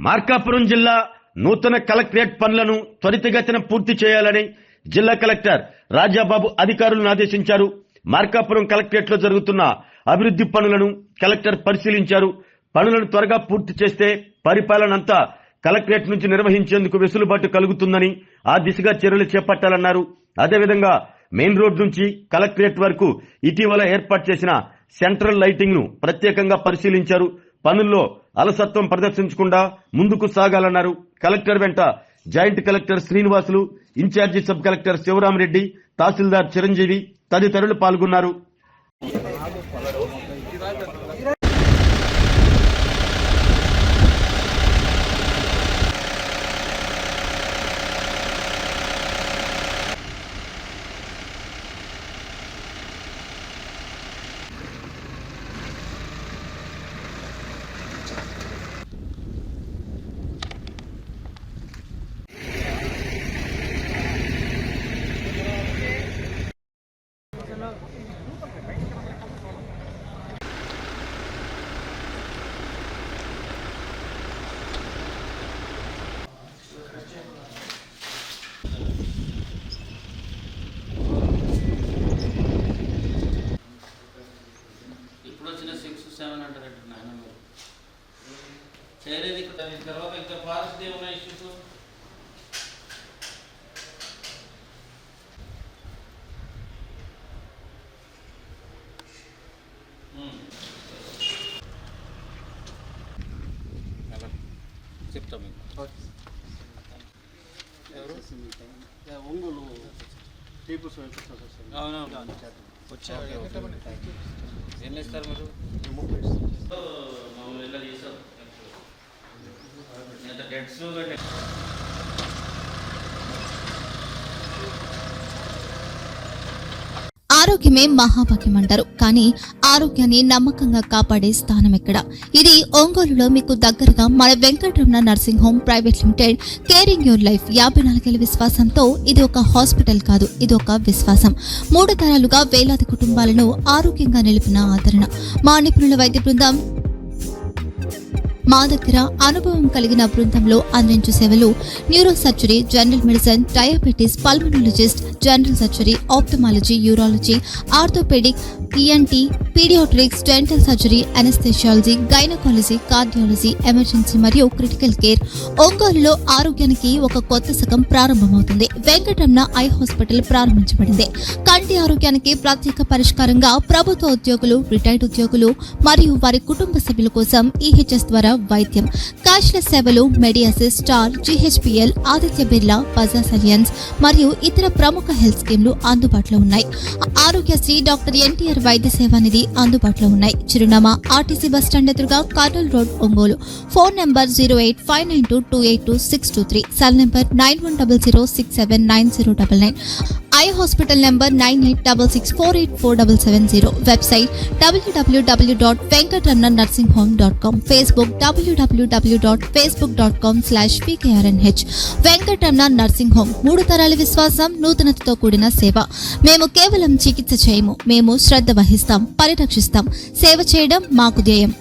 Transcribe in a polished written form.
మార్కాపురం జిల్లా నూతన కలెక్టరేట్ పనులను త్వరితగతిన పూర్తి చేయాలని జిల్లా కలెక్టర్ రాజాబాబు అధికారులను ఆదేశించారు. మార్కాపురం కలెక్టరేట్ లో జరుగుతున్న అభివృద్ధి పనులను కలెక్టర్ పరిశీలించారు. పనులను త్వరగా పూర్తి చేస్తే పరిపాలనంతా కలెక్టరేట్ నుంచి నిర్వహించేందుకు వెసులుబాటు కలుగుతుందని ఆ దిశగా చర్యలు చేపట్టాలన్నారు. అదేవిధంగా మెయిన్ రోడ్ నుంచి కలెక్టరేట్ వరకు ఇటీవల ఏర్పాటు చేసిన సెంట్రల్ లైటింగ్ ను ప్రత్యేకంగా పరిశీలించారు. పనుల్లో అలసత్వం ప్రదర్శించకుండా ముందుకు సాగాలన్నారు. కలెక్టర్ వెంట joint collector Srinivasulu, in charge sub collector Sivarama Reddy, tahsildar Chiranjeevi తదితరులు పాల్గొన్నారు. చేయలేదు ఇక్కడ తర్వాత ఇంకా ఫారెస్ట్ ఏమైనా ఇష్యూస్ చెప్తాం ఒంగోలు అవునవును వచ్చారు. ఏం చేస్తారు మీరు? మామూలు ఇలా చేస్తారు. ఆరోగ్యమే మహాభాగ్యం అంటారు. కానీ ఆరోగ్యాన్ని నమ్మకంగా కాపాడే స్థానం ఎక్కడ? ఇది ఒంగోలులో మీకు దగ్గరగా మన Venkataramana nursing home private limited. Caring your life 54 ఏళ్ల విశ్వాసంతో ఇది ఒక హాస్పిటల్ కాదు, ఇది ఒక విశ్వాసం. 3 తరాలుగా వేలాది కుటుంబాలను ఆరోగ్యంగా నిలిపిన ఆదరణ. మా నిపుణుల వైద్య బృందం మా దగ్గర అనుభవం కలిగిన బృందంలో అందించే సేవలు neuro surgery, general medicine, diabetes, pulmonologist, general surgery, ophthalmology, urology, orthopaedic, ENT, paediatrics, dental surgery, anaesthesiology, gynaecology, cardiology, emergency మరియు క్రిటికల్ కేర్. ఒంగోలులో ఆరోగ్యానికి ఒక కొత్త శకం ప్రారంభమవుతుంది. వెంకటరమణ ఐ హాస్పిటల్ ప్రారంభించబడింది. కంటి ఆరోగ్యానికి ప్రత్యేక పరిష్కారంగా ప్రభుత్వ ఉద్యోగులు, రిటైర్డ్ ఉద్యోగులు మరియు వారి కుటుంబ సభ్యుల కోసం ఈహెచ్ఎస్ ద్వారా వైద్యం, క్యాష్లెస్ సేవలు, మెడియాసిస్, స్టార్, జీహెచ్పీఎల్, ఆదిత్య బిర్లా, బజాజ్ అలియన్స్ మరియు ఇతర ప్రముఖ హెల్త్ స్కీమ్లు అందుబాటులో ఉన్నాయి. ఆరోగ్యశ్రీ, డాక్టర్ ఎన్టీఆర్ వైద్య సేవా నిధి అందుబాటులో ఉన్నాయి. చిరునామా ఆర్టీసీ బస్టాండ్ ఎదురుగా, Kurnool road, Ongole. Phone number 08592282623, cell number 9100679099, eye hospital number 9866484770, website www.venkatramanarsinghome.com, Facebook www.facebook.com/pkrnh. Venkataramana nursing home, 3 తరాల విశ్వాసం, నూతనతతో కూడిన సేవ. మేము కేవలం చికిత్స చేయము, మేము శ్రద్ధ వహిస్తాం, పరిరక్షిస్తాం. సేవ చేయడం మాకు ధ్యేయం.